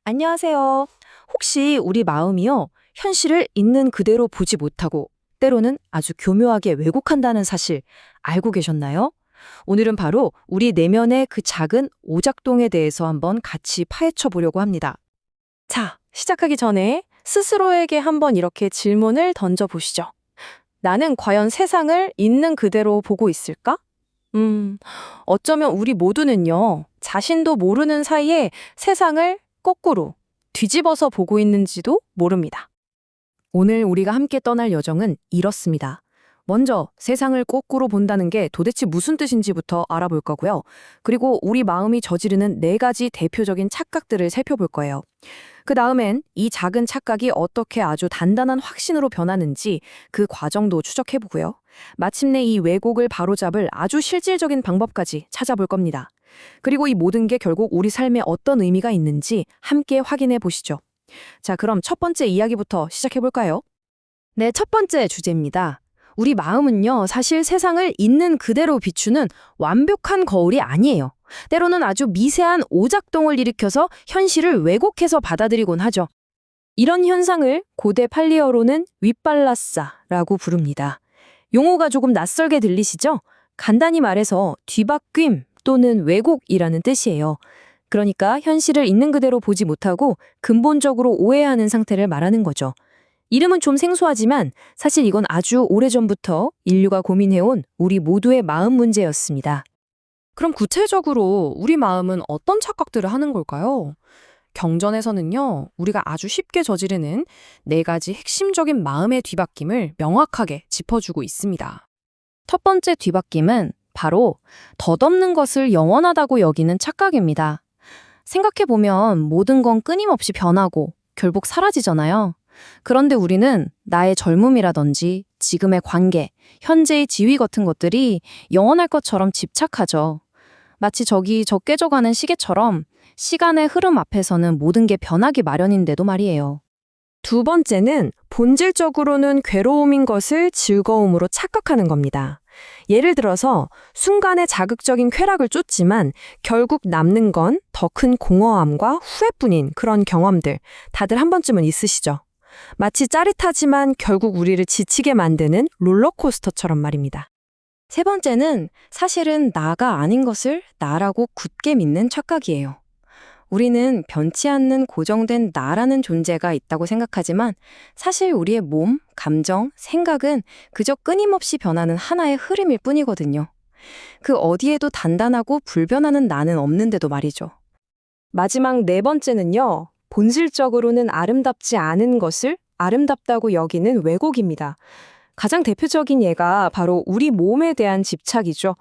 안녕하세요. 혹시 우리 마음이요, 현실을 있는 그대로 보지 못하고 때로는 아주 교묘하게 왜곡한다는 사실 알고 계셨나요? 오늘은 바로 우리 내면의 그 작은 오작동에 대해서 한번 같이 파헤쳐 보려고 합니다. 자, 시작하기 전에 스스로에게 한번 이렇게 질문을 던져보시죠. 나는 과연 세상을 있는 그대로 보고 있을까? 음, 어쩌면 우리 모두는요, 자신도 모르는 사이에 세상을 거꾸로 뒤집어서 보고 있는지도 모릅니다. 오늘 우리가 함께 떠날 여정은 이렇습니다. 먼저 세상을 거꾸로 본다는 게 도대체 무슨 뜻인지부터 알아볼 거고요. 그리고 우리 마음이 저지르는 4가지 대표적인 착각들을 살펴볼 거예요. 그 다음엔 이 작은 착각이 어떻게 아주 단단한 확신으로 변하는지 그 과정도 추적해보고요. 마침내 이 왜곡을 바로잡을 아주 실질적인 방법까지 찾아볼 겁니다. 그리고 이 모든 게 결국 우리 삶에 어떤 의미가 있는지 함께 확인해 보시죠. 자, 그럼 첫 번째 이야기부터 시작해볼까요? 네, 첫 번째 주제입니다. 우리 마음은요, 사실 세상을 있는 그대로 비추는 완벽한 거울이 아니에요. 때로는 아주 미세한 오작동을 일으켜서 현실을 왜곡해서 받아들이곤 하죠. 이런 현상을 고대 팔리어로는 윗발라싸라고 부릅니다. 용어가 조금 낯설게 들리시죠? 간단히 말해서 뒤바뀜 또는 왜곡이라는 뜻이에요. 그러니까 현실을 있는 그대로 보지 못하고 근본적으로 오해하는 상태를 말하는 거죠. 이름은 좀 생소하지만 사실 이건 아주 오래전부터 인류가 고민해온 우리 모두의 마음 문제였습니다. 그럼 구체적으로 우리 마음은 어떤 착각들을 하는 걸까요? 경전에서는요, 우리가 아주 쉽게 저지르는 4가지 핵심적인 마음의 뒤바뀜을 명확하게 짚어주고 있습니다. 첫 번째 뒤바뀜은 바로 덧없는 것을 영원하다고 여기는 착각입니다. 생각해보면 모든 건 끊임없이 변하고 결국 사라지잖아요. 그런데 우리는 나의 젊음이라든지 지금의 관계, 현재의 지위 같은 것들이 영원할 것처럼 집착하죠. 마치 저기 저 깨져가는 시계처럼 시간의 흐름 앞에서는 모든 게 변하기 마련인데도 말이에요. 두 번째는 본질적으로는 괴로움인 것을 즐거움으로 착각하는 겁니다. 예를 들어서 순간의 자극적인 쾌락을 쫓지만 결국 남는 건 더 큰 공허함과 후회뿐인 그런 경험들 다들 한 번쯤은 있으시죠? 마치 짜릿하지만 결국 우리를 지치게 만드는 롤러코스터처럼 말입니다. 세 번째는 사실은 나가 아닌 것을 나라고 굳게 믿는 착각이에요. 우리는 변치 않는 고정된 나라는 존재가 있다고 생각하지만 사실 우리의 몸, 감정, 생각은 그저 끊임없이 변하는 하나의 흐름일 뿐이거든요. 그 어디에도 단단하고 불변하는 나는 없는데도 말이죠. 마지막 4번째는요. 본질적으로는 아름답지 않은 것을 아름답다고 여기는 왜곡입니다. 가장 대표적인 예가 바로 우리 몸에 대한 집착이죠.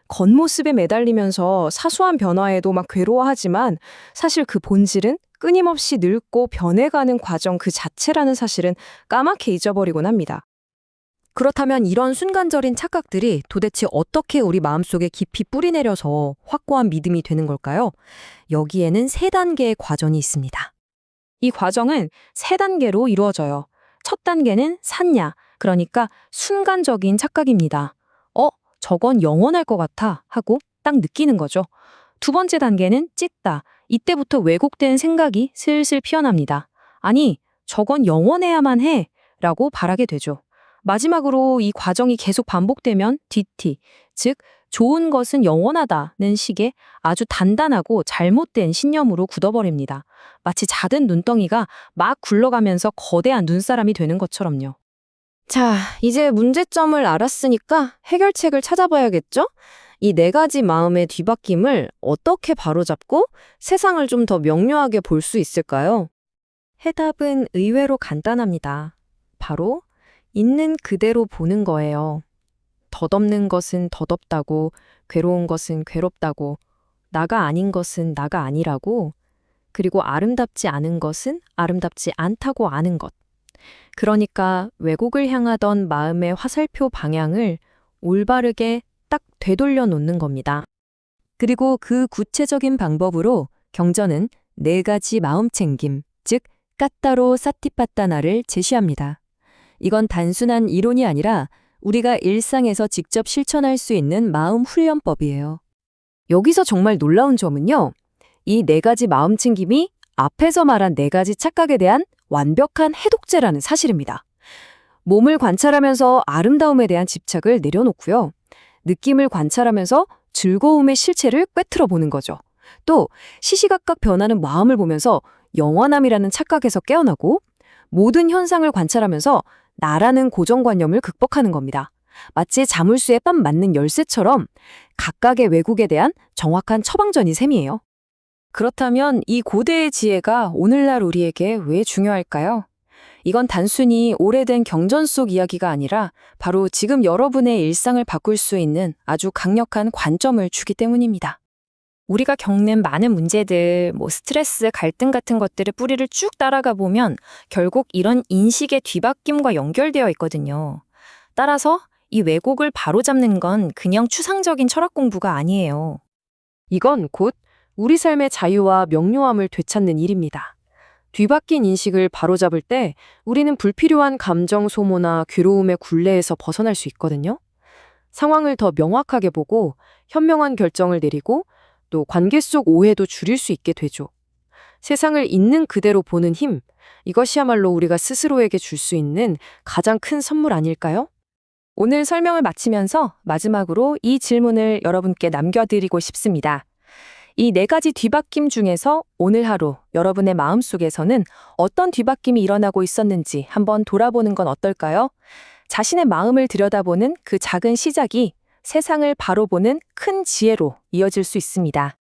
겉모습에 매달리면서 사소한 변화에도 막 괴로워하지만 사실 그 본질은 끊임없이 늙고 변해가는 과정 그 자체라는 사실은 까맣게 잊어버리곤 합니다. 그렇다면 이런 순간적인 착각들이 도대체 어떻게 우리 마음속에 깊이 뿌리내려서 확고한 믿음이 되는 걸까요? 여기에는 3단계의 과정이 있습니다. 이 과정은 3단계로 이루어져요. 첫 단계는 산냐, 그러니까 순간적인 착각입니다. 저건 영원할 것 같아 하고 딱 느끼는 거죠. 두 번째 단계는 찢다. 이때부터 왜곡된 생각이 슬슬 피어납니다. 아니, 저건 영원해야만 해 라고 바라게 되죠. 마지막으로 이 과정이 계속 반복되면 DT, 즉 좋은 것은 영원하다는 식의 아주 단단하고 잘못된 신념으로 굳어버립니다. 마치 작은 눈덩이가 막 굴러가면서 거대한 눈사람이 되는 것처럼요. 자, 이제 문제점을 알았으니까 해결책을 찾아봐야겠죠? 이 4가지 마음의 뒤바뀜을 어떻게 바로잡고 세상을 좀 더 명료하게 볼 수 있을까요? 해답은 의외로 간단합니다. 바로 있는 그대로 보는 거예요. 덧없는 것은 덧없다고, 괴로운 것은 괴롭다고, 나가 아닌 것은 나가 아니라고, 그리고 아름답지 않은 것은 아름답지 않다고 아는 것. 그러니까 왜곡을 향하던 마음의 화살표 방향을 올바르게 딱 되돌려 놓는 겁니다. 그리고 그 구체적인 방법으로 경전은 4가지 마음챙김, 즉 까따로 사티파타나를 제시합니다. 이건 단순한 이론이 아니라 우리가 일상에서 직접 실천할 수 있는 마음 훈련법이에요. 여기서 정말 놀라운 점은요. 이 4가지 마음챙김이 앞에서 말한 네 가지 착각에 대한 완벽한 해독제라는 사실입니다. 몸을 관찰하면서 아름다움에 대한 집착을 내려놓고요. 느낌을 관찰하면서 즐거움의 실체를 꿰뚫어 보는 거죠. 또 시시각각 변하는 마음을 보면서 영원함이라는 착각에서 깨어나고 모든 현상을 관찰하면서 나라는 고정관념을 극복하는 겁니다. 마치 자물쇠에 빰 맞는 열쇠처럼 각각의 왜곡에 대한 정확한 처방전이 셈이에요. 그렇다면 이 고대의 지혜가 오늘날 우리에게 왜 중요할까요? 이건 단순히 오래된 경전 속 이야기가 아니라 바로 지금 여러분의 일상을 바꿀 수 있는 아주 강력한 관점을 주기 때문입니다. 우리가 겪는 많은 문제들, 스트레스, 갈등 같은 것들의 뿌리를 쭉 따라가 보면 결국 이런 인식의 뒤바뀜과 연결되어 있거든요. 따라서 이 왜곡을 바로잡는 건 그냥 추상적인 철학 공부가 아니에요. 이건 곧 우리 삶의 자유와 명료함을 되찾는 일입니다. 뒤바뀐 인식을 바로잡을 때 우리는 불필요한 감정 소모나 괴로움의 굴레에서 벗어날 수 있거든요. 상황을 더 명확하게 보고 현명한 결정을 내리고 또 관계 속 오해도 줄일 수 있게 되죠. 세상을 있는 그대로 보는 힘, 이것이야말로 우리가 스스로에게 줄 수 있는 가장 큰 선물 아닐까요? 오늘 설명을 마치면서 마지막으로 이 질문을 여러분께 남겨드리고 싶습니다. 이 네 가지 뒤바뀜 중에서 오늘 하루 여러분의 마음속에서는 어떤 뒤바뀜이 일어나고 있었는지 한번 돌아보는 건 어떨까요? 자신의 마음을 들여다보는 그 작은 시작이 세상을 바로 보는 큰 지혜로 이어질 수 있습니다.